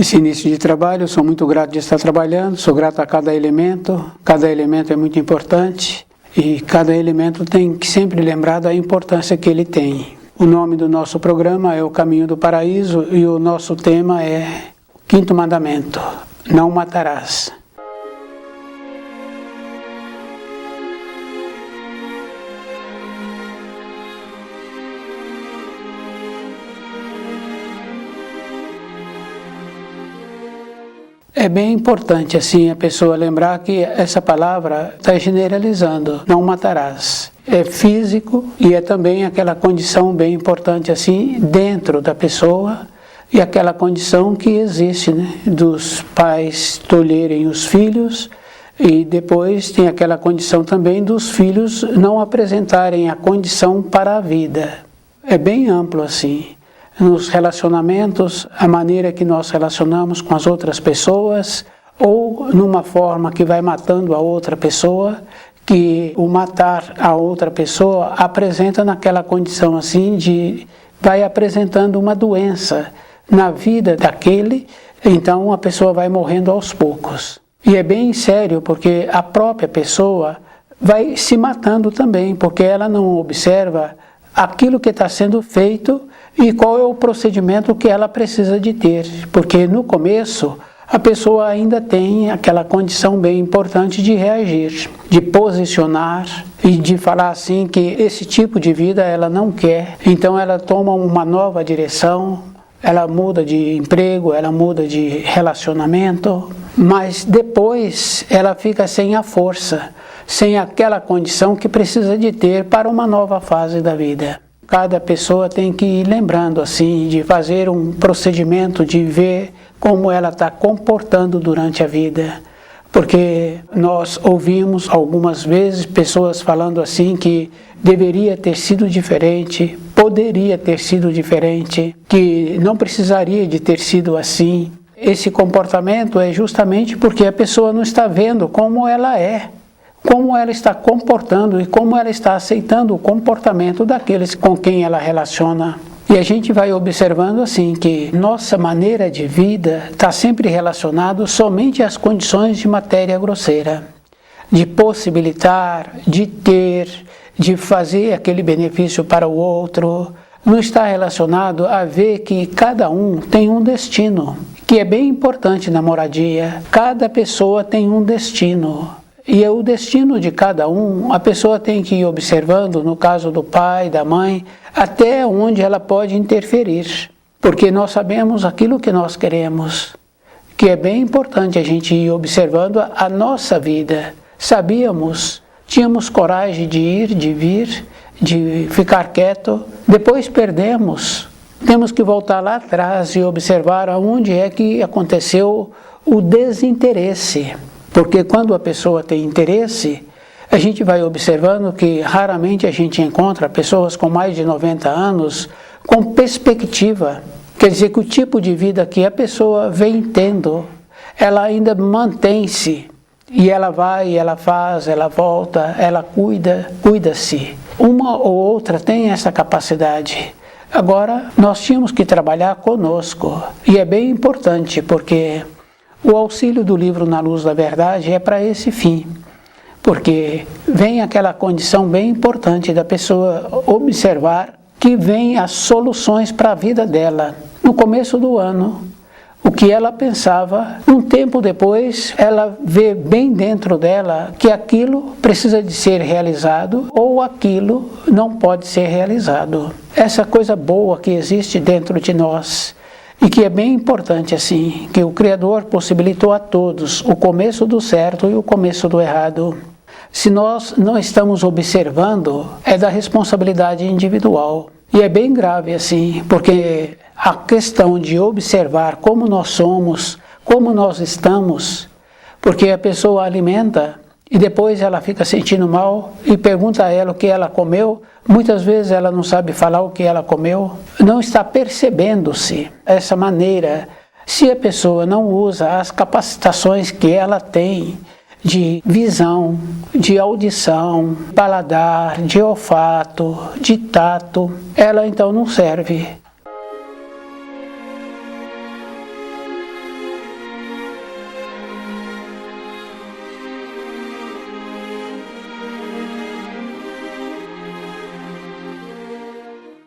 Esse início de trabalho, eu sou muito grato de estar trabalhando, sou grato a cada elemento é muito importante e cada elemento tem que sempre lembrar da importância que ele tem. O nome do nosso programa é O Caminho do Paraíso e o nosso tema é o Quinto Mandamento, não matarás. É bem importante assim a pessoa lembrar que essa palavra está generalizando, não matarás. É físico e é também aquela condição bem importante assim dentro da pessoa e aquela condição que existe, né, dos pais tolherem os filhos e depois tem aquela condição também dos filhos não apresentarem a condição para a vida. É bem amplo assim. Nos relacionamentos, a maneira que nós relacionamos com as outras pessoas, ou numa forma que vai matando a outra pessoa, que o matar a outra pessoa apresenta naquela condição assim de vai apresentando uma doença na vida daquele, então a pessoa vai morrendo aos poucos. E é bem sério porque a própria pessoa vai se matando também, porque ela não observa aquilo que está sendo feito e qual é o procedimento que ela precisa de ter, porque no começo a pessoa ainda tem aquela condição bem importante de reagir, de posicionar e de falar assim que esse tipo de vida ela não quer, então ela toma uma nova direção, ela muda de emprego, ela muda de relacionamento, mas depois ela fica sem a força, sem aquela condição que precisa de ter para uma nova fase da vida. Cada pessoa tem que ir lembrando assim, de fazer um procedimento, de ver como ela está comportando durante a vida. Porque nós ouvimos algumas vezes pessoas falando assim que deveria ter sido diferente, poderia ter sido diferente, que não precisaria de ter sido assim. Esse comportamento é justamente porque a pessoa não está vendo como ela é, como ela está comportando e como ela está aceitando o comportamento daqueles com quem ela relaciona. E a gente vai observando assim que nossa maneira de vida está sempre relacionada somente às condições de matéria grosseira, de possibilitar, de ter, de fazer aquele benefício para o outro. Não está relacionado a ver que cada um tem um destino, que é bem importante na moradia. Cada pessoa tem um destino. E é o destino de cada um, a pessoa tem que ir observando, no caso do pai, da mãe, até onde ela pode interferir. Porque nós sabemos aquilo que nós queremos, que é bem importante a gente ir observando a nossa vida. Sabíamos, tínhamos coragem de ir, de vir, de ficar quieto, depois perdemos. Temos que voltar lá atrás e observar aonde é que aconteceu o desinteresse. Porque quando a pessoa tem interesse, a gente vai observando que raramente a gente encontra pessoas com mais de 90 anos com perspectiva. Quer dizer que o tipo de vida que a pessoa vem tendo, ela ainda mantém-se. E ela vai, ela faz, ela volta, ela cuida-se. Uma ou outra tem essa capacidade. Agora, nós tínhamos que trabalhar conosco. E é bem importante, porque o auxílio do livro Na Luz da Verdade é para esse fim, porque vem aquela condição bem importante da pessoa observar que vem as soluções para a vida dela. No começo do ano, o que ela pensava, um tempo depois, ela vê bem dentro dela que aquilo precisa de ser realizado ou aquilo não pode ser realizado. Essa coisa boa que existe dentro de nós, e que é bem importante assim, que o Criador possibilitou a todos o começo do certo e o começo do errado. Se nós não estamos observando, é da responsabilidade individual. E é bem grave assim, porque a questão de observar como nós somos, como nós estamos, porque a pessoa alimenta e depois ela fica sentindo mal e pergunta a ela o que ela comeu. Muitas vezes ela não sabe falar o que ela comeu, não está percebendo-se essa maneira. Se a pessoa não usa as capacitações que ela tem de visão, de audição, paladar, de olfato, de tato, ela então não serve.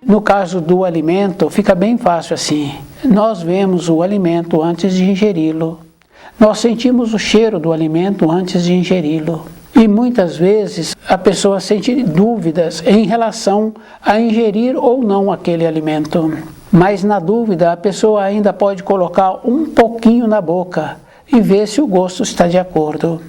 No caso do alimento, fica bem fácil assim. Nós vemos o alimento antes de ingeri-lo. Nós sentimos o cheiro do alimento antes de ingeri-lo. E muitas vezes a pessoa sente dúvidas em relação a ingerir ou não aquele alimento. Mas na dúvida a pessoa ainda pode colocar um pouquinho na boca e ver se o gosto está de acordo.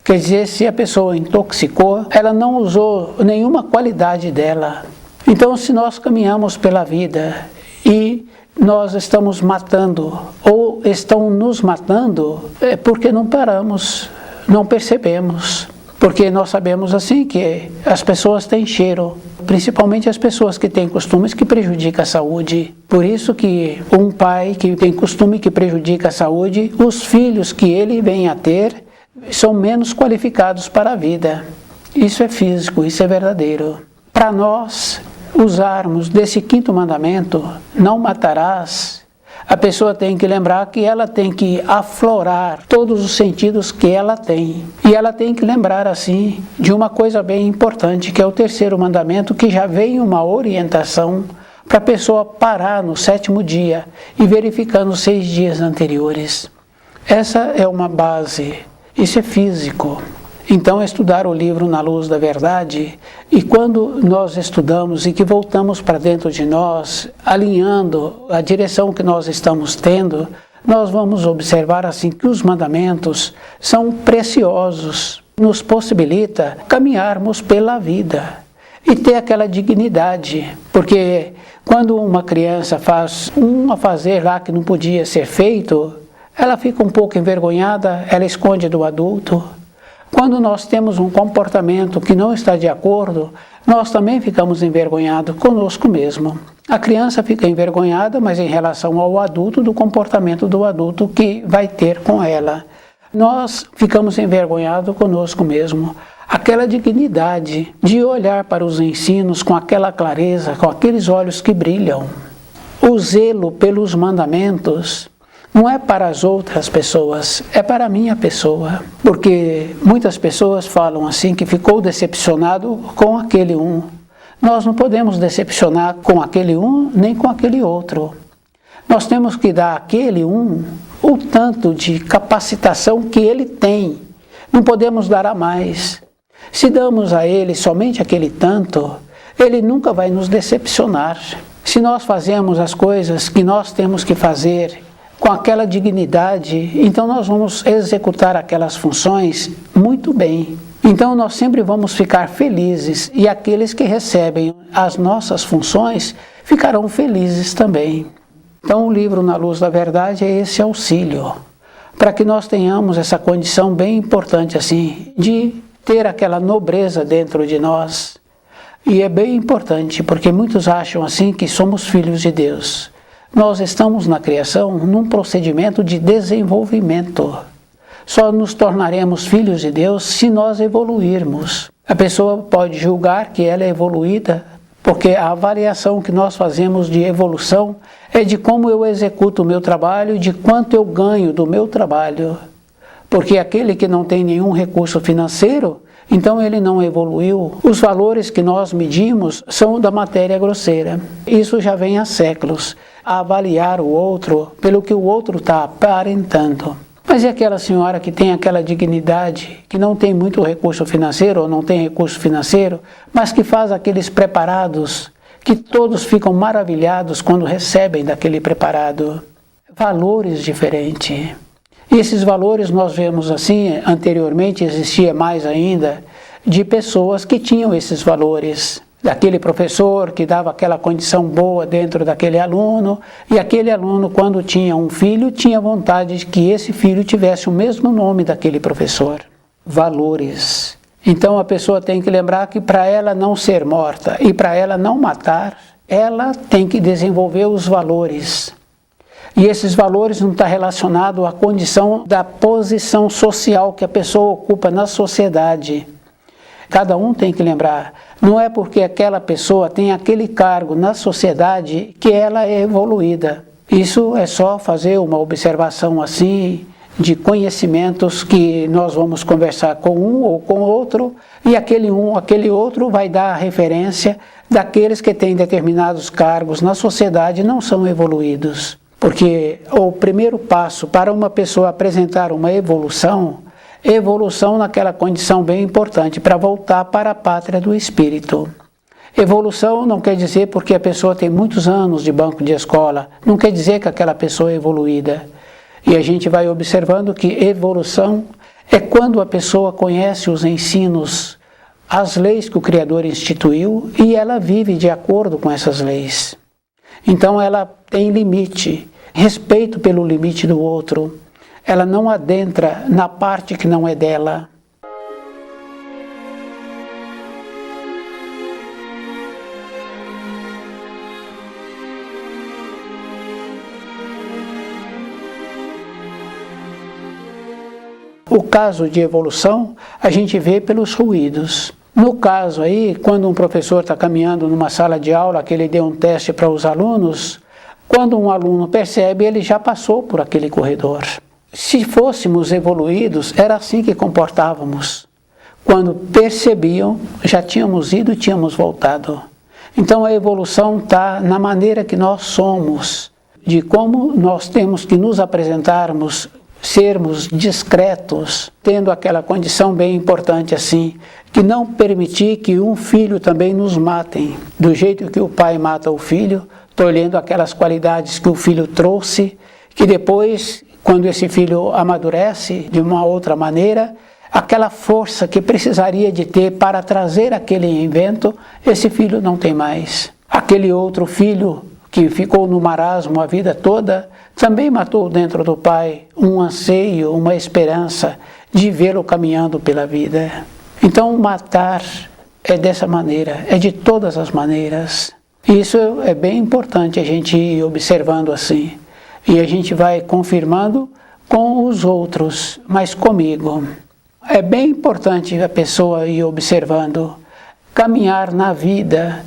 Quer dizer, se a pessoa intoxicou, ela não usou nenhuma qualidade dela. Então, se nós caminhamos pela vida e nós estamos matando ou estão nos matando, é porque não paramos, não percebemos. Porque nós sabemos assim que as pessoas têm cheiro, principalmente as pessoas que têm costumes que prejudicam a saúde. Por isso que um pai que tem costume que prejudica a saúde, os filhos que ele vem a ter são menos qualificados para a vida. Isso é físico, isso é verdadeiro. Para nós usarmos desse 5º mandamento, não matarás, a pessoa tem que lembrar que ela tem que aflorar todos os sentidos que ela tem. E ela tem que lembrar, assim, de uma coisa bem importante, que é o 3º mandamento, que já vem uma orientação para a pessoa parar no 7º dia e verificar nos 6 dias anteriores. Essa é uma base, isso é físico. Então, estudar o livro na luz da verdade, e quando nós estudamos e que voltamos para dentro de nós, alinhando a direção que nós estamos tendo, nós vamos observar assim que os mandamentos são preciosos, nos possibilita caminharmos pela vida e ter aquela dignidade, porque quando uma criança faz um afazer lá que não podia ser feito, ela fica um pouco envergonhada, ela esconde do adulto. Quando nós temos um comportamento que não está de acordo, nós também ficamos envergonhados conosco mesmo. A criança fica envergonhada, mas em relação ao adulto, do comportamento do adulto que vai ter com ela. Nós ficamos envergonhados conosco mesmo. Aquela dignidade de olhar para os ensinos com aquela clareza, com aqueles olhos que brilham. O zelo pelos mandamentos não é para as outras pessoas, é para a minha pessoa. Porque muitas pessoas falam assim que ficou decepcionado com aquele um. Nós não podemos decepcionar com aquele um, nem com aquele outro. Nós temos que dar àquele um o tanto de capacitação que ele tem. Não podemos dar a mais. Se damos a ele somente aquele tanto, ele nunca vai nos decepcionar. Se nós fazemos as coisas que nós temos que fazer com aquela dignidade, então nós vamos executar aquelas funções muito bem. Então nós sempre vamos ficar felizes e aqueles que recebem as nossas funções ficarão felizes também. Então o livro Na Luz da Verdade é esse auxílio, para que nós tenhamos essa condição bem importante assim, de ter aquela nobreza dentro de nós. E é bem importante, porque muitos acham assim que somos filhos de Deus. Nós estamos na criação num procedimento de desenvolvimento. Só nos tornaremos filhos de Deus se nós evoluirmos. A pessoa pode julgar que ela é evoluída, porque a avaliação que nós fazemos de evolução é de como eu executo o meu trabalho, de quanto eu ganho do meu trabalho. Porque aquele que não tem nenhum recurso financeiro, então ele não evoluiu. Os valores que nós medimos são da matéria grosseira. Isso já vem há séculos. A avaliar o outro pelo que o outro está aparentando. Mas e aquela senhora que tem aquela dignidade, que não tem muito recurso financeiro ou não tem recurso financeiro, mas que faz aqueles preparados, que todos ficam maravilhados quando recebem daquele preparado? Valores diferentes. E esses valores nós vemos assim, anteriormente existia mais ainda, de pessoas que tinham esses valores. Daquele professor que dava aquela condição boa dentro daquele aluno, e aquele aluno, quando tinha um filho, tinha vontade de que esse filho tivesse o mesmo nome daquele professor. Valores. Então a pessoa tem que lembrar que para ela não ser morta e para ela não matar, ela tem que desenvolver os valores. E esses valores não estão relacionados à condição da posição social que a pessoa ocupa na sociedade. Cada um tem que lembrar, não é porque aquela pessoa tem aquele cargo na sociedade que ela é evoluída. Isso é só fazer uma observação assim, de conhecimentos que nós vamos conversar com um ou com outro, e aquele um, aquele outro vai dar a referência daqueles que têm determinados cargos na sociedade não são evoluídos. Porque o primeiro passo para uma pessoa apresentar uma evolução naquela condição bem importante, para voltar para a pátria do espírito. Evolução não quer dizer porque a pessoa tem muitos anos de banco de escola, não quer dizer que aquela pessoa é evoluída. E a gente vai observando que evolução é quando a pessoa conhece os ensinos, as leis que o Criador instituiu e ela vive de acordo com essas leis. Então ela tem limite, respeito pelo limite do outro. Ela não adentra na parte que não é dela. O caso de evolução, a gente vê pelos ruídos. No caso aí, quando um professor está caminhando numa sala de aula, que ele deu um teste para os alunos, quando um aluno percebe, ele já passou por aquele corredor. Se fôssemos evoluídos, era assim que comportávamos. Quando percebiam, já tínhamos ido e tínhamos voltado. Então a evolução está na maneira que nós somos, de como nós temos que nos apresentarmos, sermos discretos, tendo aquela condição bem importante assim, que não permitir que um filho também nos matem, do jeito que o pai mata o filho, tolhendo aquelas qualidades que o filho trouxe, que depois, quando esse filho amadurece de uma outra maneira, aquela força que precisaria de ter para trazer aquele invento, esse filho não tem mais. Aquele outro filho que ficou no marasmo a vida toda, também matou dentro do pai um anseio, uma esperança de vê-lo caminhando pela vida. Então matar é dessa maneira, é de todas as maneiras. Isso é bem importante a gente ir observando assim. E a gente vai confirmando com os outros, mas comigo. É bem importante a pessoa ir observando, caminhar na vida,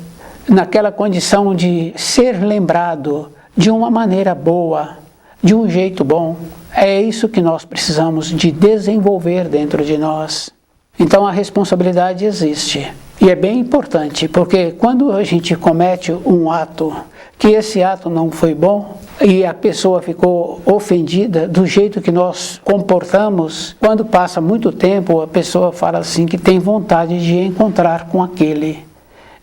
naquela condição de ser lembrado de uma maneira boa, de um jeito bom. É isso que nós precisamos de desenvolver dentro de nós. Então a responsabilidade existe. E é bem importante, porque quando a gente comete um ato, que esse ato não foi bom, e a pessoa ficou ofendida do jeito que nós comportamos, quando passa muito tempo, a pessoa fala assim que tem vontade de encontrar com aquele,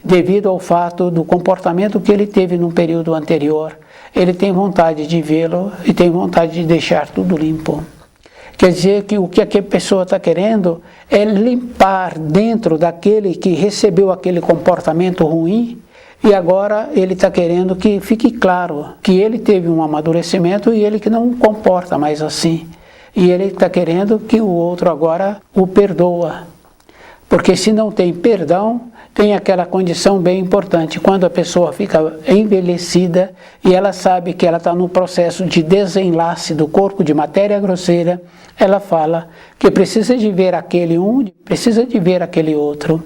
devido ao fato do comportamento que ele teve no período anterior. Ele tem vontade de vê-lo e tem vontade de deixar tudo limpo. Quer dizer que o que a pessoa está querendo é limpar dentro daquele que recebeu aquele comportamento ruim, e agora ele está querendo que fique claro que ele teve um amadurecimento e ele que não comporta mais assim. E ele está querendo que o outro agora o perdoa. Porque se não tem perdão, tem aquela condição bem importante. Quando a pessoa fica envelhecida e ela sabe que ela está no processo de desenlace do corpo de matéria grosseira, ela fala que precisa de ver aquele um, precisa de ver aquele outro.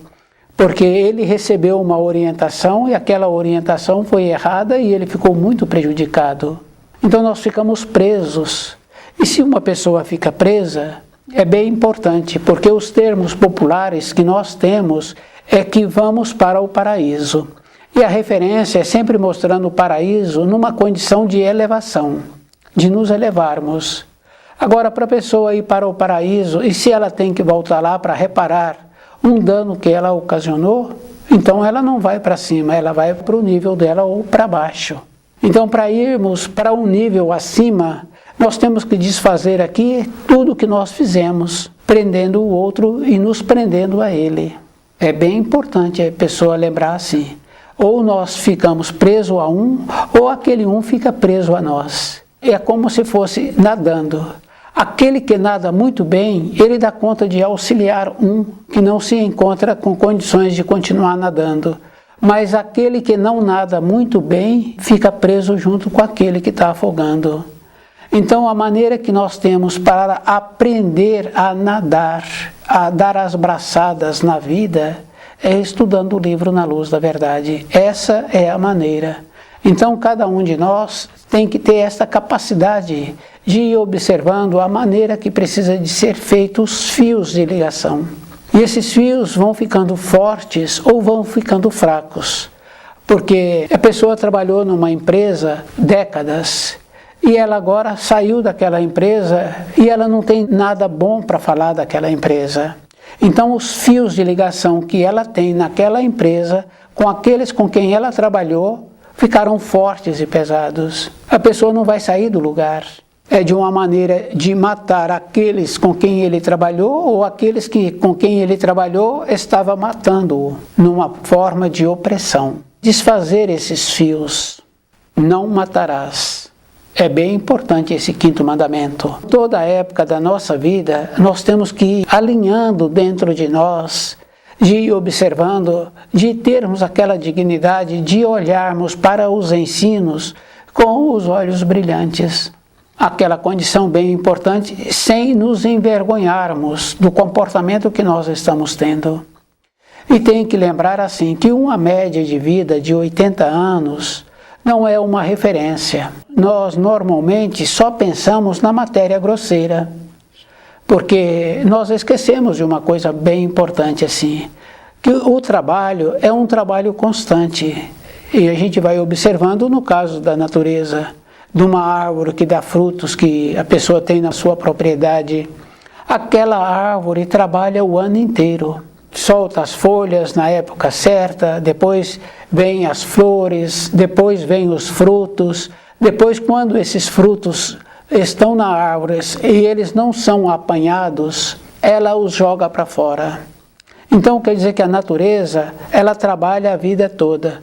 Porque ele recebeu uma orientação e aquela orientação foi errada e ele ficou muito prejudicado. Então nós ficamos presos. E se uma pessoa fica presa, é bem importante, porque os termos populares que nós temos é que vamos para o paraíso. E a referência é sempre mostrando o paraíso numa condição de elevação, de nos elevarmos. Agora, para a pessoa ir para o paraíso, e se ela tem que voltar lá para reparar um dano que ela ocasionou, então ela não vai para cima, ela vai para o nível dela ou para baixo. Então, para irmos para um nível acima, nós temos que desfazer aqui tudo o que nós fizemos, prendendo o outro e nos prendendo a ele. É bem importante a pessoa lembrar assim, ou nós ficamos presos a um, ou aquele um fica preso a nós. É como se fosse nadando. Aquele que nada muito bem, ele dá conta de auxiliar um que não se encontra com condições de continuar nadando. Mas aquele que não nada muito bem, fica preso junto com aquele que está afogando. Então a maneira que nós temos para aprender a nadar, a dar as braçadas na vida, é estudando o livro Na Luz da Verdade. Essa é a maneira. Então cada um de nós tem que ter essa capacidade de ir observando a maneira que precisa de ser feitos os fios de ligação. E esses fios vão ficando fortes ou vão ficando fracos. Porque a pessoa trabalhou numa empresa décadas e ela agora saiu daquela empresa e ela não tem nada bom para falar daquela empresa. Então os fios de ligação que ela tem naquela empresa com aqueles com quem ela trabalhou ficaram fortes e pesados. A pessoa não vai sair do lugar. É de uma maneira de matar aqueles com quem ele trabalhou ou aqueles com quem ele trabalhou estava matando-o, numa forma de opressão. Desfazer esses fios. Não matarás. É bem importante esse quinto mandamento. Toda a época da nossa vida, nós temos que ir alinhando dentro de nós, de ir observando, de termos aquela dignidade de olharmos para os ensinos com os olhos brilhantes. Aquela condição bem importante, sem nos envergonharmos do comportamento que nós estamos tendo. E tem que lembrar assim, que uma média de vida de 80 anos não é uma referência. Nós normalmente só pensamos na matéria grosseira, porque nós esquecemos de uma coisa bem importante assim, que o trabalho é um trabalho constante. E a gente vai observando no caso da natureza, de uma árvore que dá frutos que a pessoa tem na sua propriedade. Aquela árvore trabalha o ano inteiro. Solta as folhas na época certa, depois vem as flores, depois vem os frutos, depois quando esses frutos estão na árvore e eles não são apanhados, ela os joga para fora. Então quer dizer que a natureza, ela trabalha a vida toda.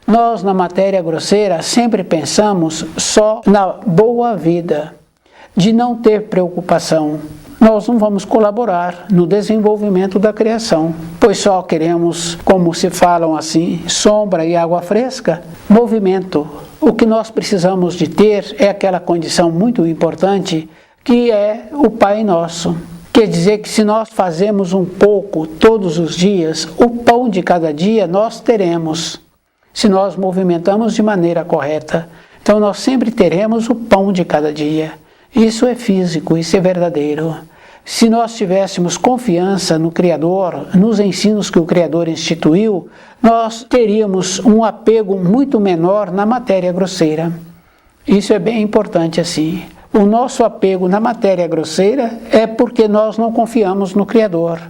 Nós, na matéria grosseira, sempre pensamos só na boa vida, de não ter preocupação. Nós não vamos colaborar no desenvolvimento da criação, pois só queremos, como se falam assim, sombra e água fresca, movimento. O que nós precisamos de ter é aquela condição muito importante que é o Pai Nosso. Quer dizer que se nós fazemos um pouco todos os dias, o pão de cada dia nós teremos. Se nós movimentamos de maneira correta, então nós sempre teremos o pão de cada dia. Isso é físico, isso é verdadeiro. Se nós tivéssemos confiança no Criador, nos ensinos que o Criador instituiu, nós teríamos um apego muito menor na matéria grosseira. Isso é bem importante assim. O nosso apego na matéria grosseira é porque nós não confiamos no Criador.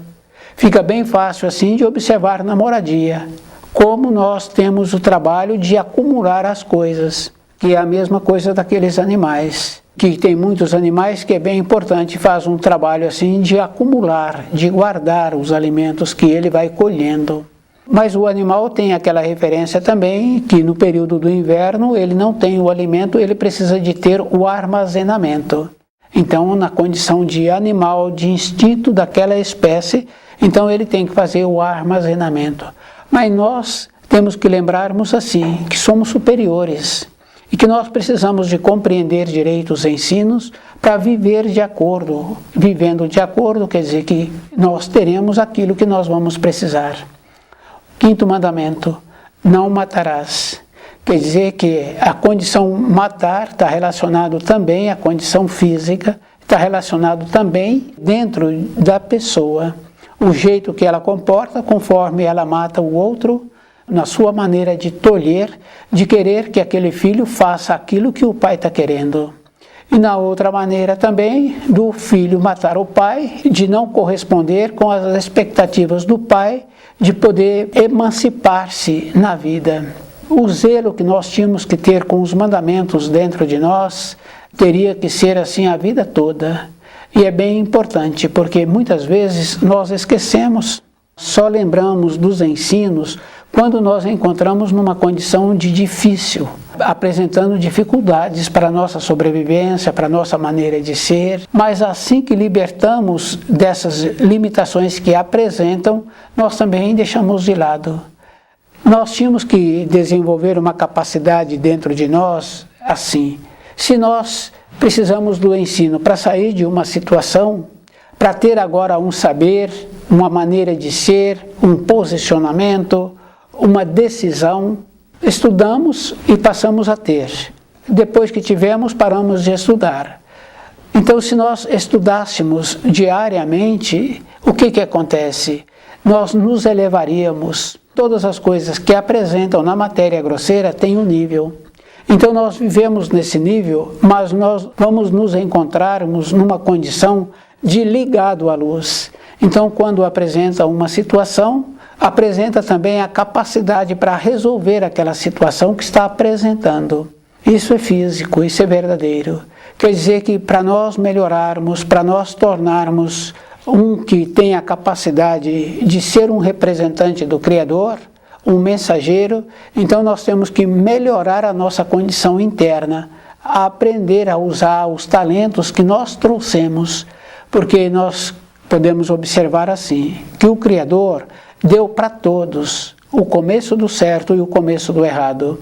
Fica bem fácil assim de observar na moradia como nós temos o trabalho de acumular as coisas, que é a mesma coisa daqueles animais, que tem muitos animais que é bem importante, faz um trabalho assim de acumular, de guardar os alimentos que ele vai colhendo. Mas o animal tem aquela referência também, que no período do inverno ele não tem o alimento, ele precisa de ter o armazenamento. Então, na condição de animal, de instinto daquela espécie, então ele tem que fazer o armazenamento. Mas nós temos que lembrarmos assim, que somos superiores e que nós precisamos de compreender direito os ensinos para viver de acordo. Vivendo de acordo quer dizer que nós teremos aquilo que nós vamos precisar. Quinto mandamento, não matarás. Quer dizer que a condição matar está relacionado também à condição física, está relacionado também dentro da pessoa. O jeito que ela comporta conforme ela mata o outro, na sua maneira de tolher, de querer que aquele filho faça aquilo que o pai está querendo. E na outra maneira também, do filho matar o pai, de não corresponder com as expectativas do pai, de poder emancipar-se na vida. O zelo que nós tínhamos que ter com os mandamentos dentro de nós, teria que ser assim a vida toda. E é bem importante, porque muitas vezes nós esquecemos, só lembramos dos ensinos quando nós encontramos numa condição de difícil, apresentando dificuldades para a nossa sobrevivência, para a nossa maneira de ser. Mas assim que libertamos dessas limitações que apresentam, nós também deixamos de lado. Nós tínhamos que desenvolver uma capacidade dentro de nós assim. Se nós precisamos do ensino para sair de uma situação, para ter agora um saber, uma maneira de ser, um posicionamento, uma decisão, estudamos e passamos a ter. Depois que tivemos, paramos de estudar. Então, se nós estudássemos diariamente, o que acontece? Nós nos elevaríamos. Todas as coisas que apresentam na matéria grosseira têm um nível. Então, nós vivemos nesse nível, mas nós vamos nos encontrarmos numa condição de ligado à luz. Então, quando apresenta uma situação, apresenta também a capacidade para resolver aquela situação que está apresentando. Isso é físico, isso é verdadeiro. Quer dizer que para nós melhorarmos, para nós tornarmos um que tem a capacidade de ser um representante do Criador, um mensageiro, então nós temos que melhorar a nossa condição interna, a aprender a usar os talentos que nós trouxemos, porque nós podemos observar assim, que o Criador deu para todos o começo do certo e o começo do errado,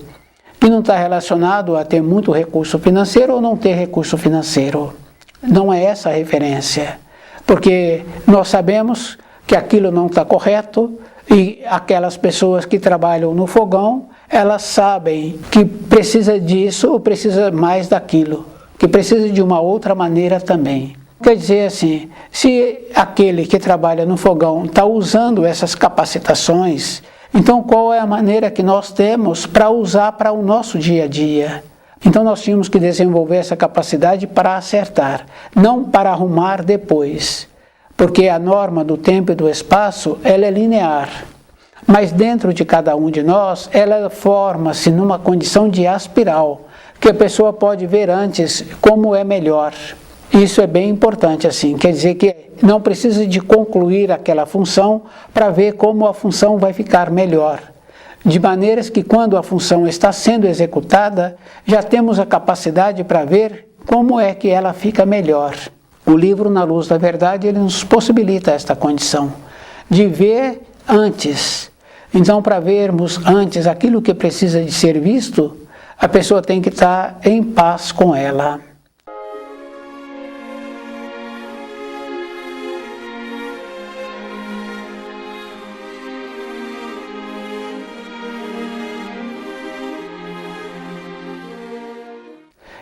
que não está relacionado a ter muito recurso financeiro ou não ter recurso financeiro. Não é essa a referência, porque nós sabemos que aquilo não está correto e aquelas pessoas que trabalham no fogão, elas sabem que precisa disso ou precisa mais daquilo, que precisa de uma outra maneira também. Quer dizer assim, se aquele que trabalha no fogão está usando essas capacitações, então qual é a maneira que nós temos para usar para o nosso dia a dia? Então nós tínhamos que desenvolver essa capacidade para acertar, não para arrumar depois, porque a norma do tempo e do espaço ela é linear, mas dentro de cada um de nós ela forma-se numa condição de aspiral, que a pessoa pode ver antes como é melhor. Isso é bem importante assim, quer dizer que não precisa de concluir aquela função para ver como a função vai ficar melhor. De maneiras que quando a função está sendo executada, já temos a capacidade para ver como é que ela fica melhor. O livro Na Luz da Verdade, ele nos possibilita esta condição de ver antes. Então, para vermos antes aquilo que precisa de ser visto, a pessoa tem que estar em paz com ela.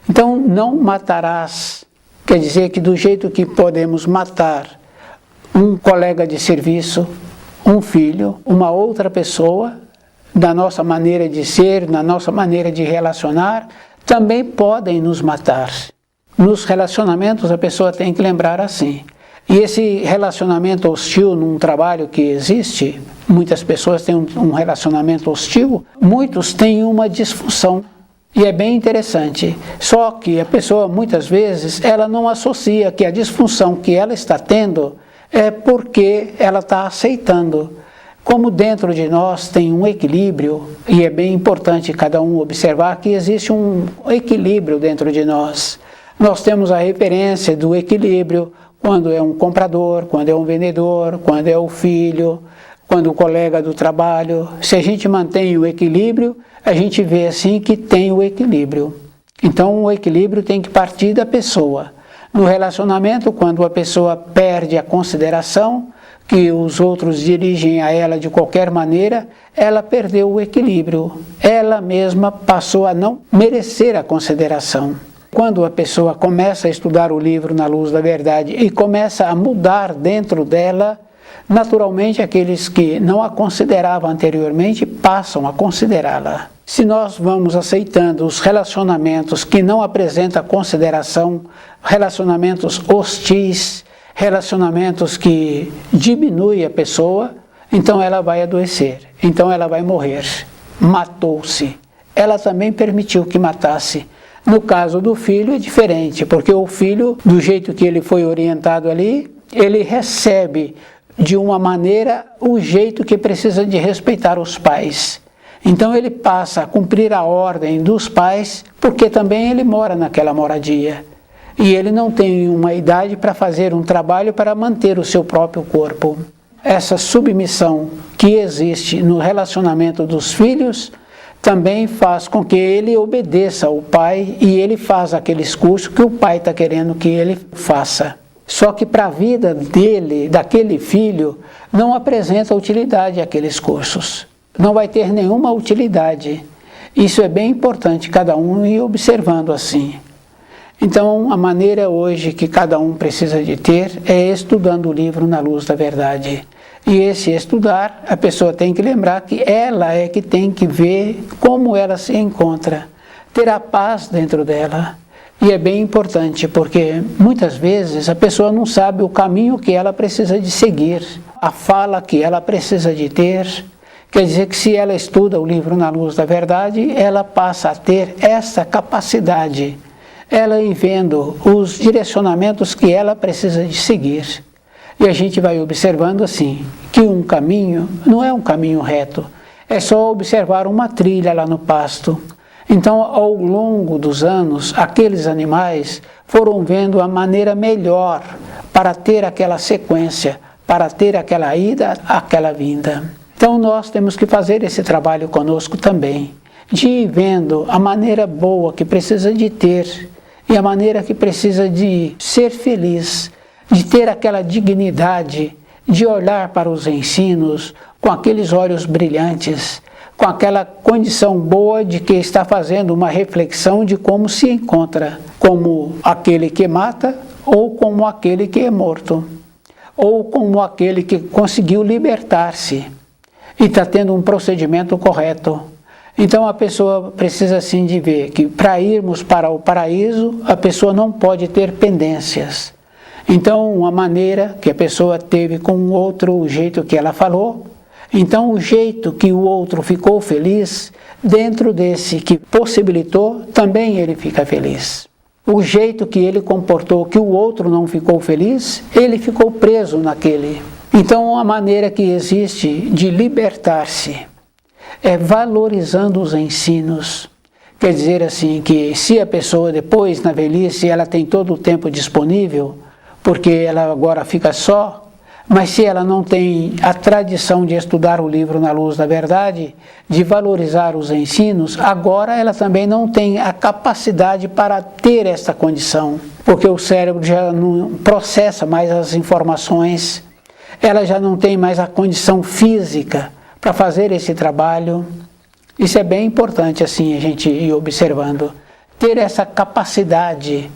Então, não matarás, quer dizer que do jeito que podemos matar um colega de serviço, um filho, uma outra pessoa, da nossa maneira de ser, na nossa maneira de relacionar, também podem nos matar. Nos relacionamentos a pessoa tem que lembrar assim. E esse relacionamento hostil num trabalho que existe, muitas pessoas têm um relacionamento hostil, muitos têm uma disfunção. E é bem interessante, só que a pessoa muitas vezes ela não associa que a disfunção que ela está tendo é porque ela está aceitando. Como dentro de nós tem um equilíbrio, e é bem importante cada um observar que existe um equilíbrio dentro de nós. Nós temos a referência do equilíbrio quando é um comprador, quando é um vendedor, quando é o filho, quando o colega do trabalho. Se a gente mantém o equilíbrio, a gente vê assim que tem o equilíbrio. Então o equilíbrio tem que partir da pessoa. No relacionamento, quando a pessoa perde a consideração, que os outros dirigem a ela de qualquer maneira, ela perdeu o equilíbrio. Ela mesma passou a não merecer a consideração. Quando a pessoa começa a estudar o livro Na Luz da Verdade e começa a mudar dentro dela, naturalmente aqueles que não a consideravam anteriormente passam a considerá-la. Se nós vamos aceitando os relacionamentos que não apresentam consideração, relacionamentos hostis, relacionamentos que diminuem a pessoa, então ela vai adoecer, então ela vai morrer. Matou-se. Ela também permitiu que matasse. No caso do filho é diferente, porque o filho, do jeito que ele foi orientado ali, ele recebe de uma maneira o jeito que precisa de respeitar os pais. Então ele passa a cumprir a ordem dos pais, porque também ele mora naquela moradia. E ele não tem uma idade para fazer um trabalho para manter o seu próprio corpo. Essa submissão que existe no relacionamento dos filhos também faz com que ele obedeça ao pai e ele faz aqueles cursos que o pai está querendo que ele faça. Só que para a vida dele, daquele filho, não apresenta utilidade aqueles cursos. Não vai ter nenhuma utilidade. Isso é bem importante, cada um ir observando assim. Então, a maneira hoje que cada um precisa de ter é estudando o livro na luz da verdade. E esse estudar, a pessoa tem que lembrar que ela é que tem que ver como ela se encontra, ter a paz dentro dela. E é bem importante, porque muitas vezes a pessoa não sabe o caminho que ela precisa de seguir, a fala que ela precisa de ter. Quer dizer que se ela estuda o livro na luz da verdade, ela passa a ter essa capacidade, ela ir vendo os direcionamentos que ela precisa de seguir. E a gente vai observando assim, que um caminho não é um caminho reto, é só observar uma trilha lá no pasto. Então, ao longo dos anos, aqueles animais foram vendo a maneira melhor para ter aquela sequência, para ter aquela ida, aquela vinda. Então, nós temos que fazer esse trabalho conosco também, de ir vendo a maneira boa que precisa de ter e a maneira que precisa de ser feliz, de ter aquela dignidade, de olhar para os ensinos com aqueles olhos brilhantes, com aquela condição boa de que está fazendo uma reflexão de como se encontra, como aquele que mata ou como aquele que é morto, ou como aquele que conseguiu libertar-se e está tendo um procedimento correto. Então a pessoa precisa assim de ver que para irmos para o paraíso, a pessoa não pode ter pendências. Então, uma maneira que a pessoa teve com o outro, o jeito que ela falou, então o jeito que o outro ficou feliz, dentro desse que possibilitou, também ele fica feliz. O jeito que ele comportou que o outro não ficou feliz, ele ficou preso naquele. Então, a maneira que existe de libertar-se é valorizando os ensinos. Quer dizer assim, que se a pessoa depois, na velhice, ela tem todo o tempo disponível, porque ela agora fica só, mas se ela não tem a tradição de estudar o livro na luz da verdade, de valorizar os ensinos, agora ela também não tem a capacidade para ter essa condição, porque o cérebro já não processa mais as informações, ela já não tem mais a condição física para fazer esse trabalho. Isso é bem importante assim a gente ir observando, ter essa capacidade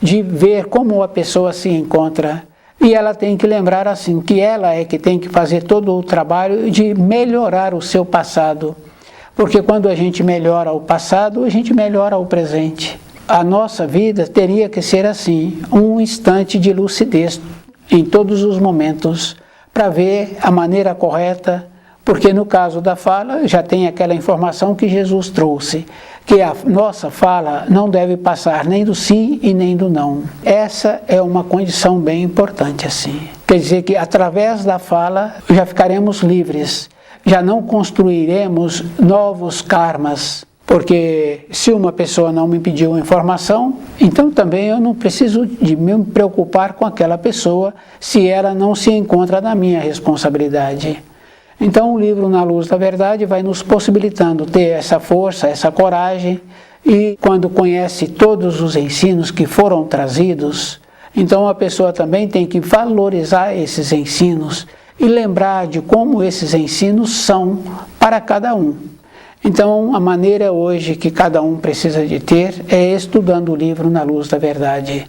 de ver como a pessoa se encontra, e ela tem que lembrar assim, que ela é que tem que fazer todo o trabalho de melhorar o seu passado, porque quando a gente melhora o passado, a gente melhora o presente. A nossa vida teria que ser assim, um instante de lucidez em todos os momentos, para ver a maneira correta, porque no caso da fala, já tem aquela informação que Jesus trouxe, que a nossa fala não deve passar nem do sim e nem do não. Essa é uma condição bem importante assim. Quer dizer que através da fala já ficaremos livres, já não construiremos novos karmas, porque se uma pessoa não me pediu informação, então também eu não preciso de me preocupar com aquela pessoa se ela não se encontra na minha responsabilidade. Então o livro Na Luz da Verdade vai nos possibilitando ter essa força, essa coragem, e quando conhece todos os ensinos que foram trazidos, então a pessoa também tem que valorizar esses ensinos e lembrar de como esses ensinos são para cada um. Então a maneira hoje que cada um precisa de ter é estudando o livro Na Luz da Verdade.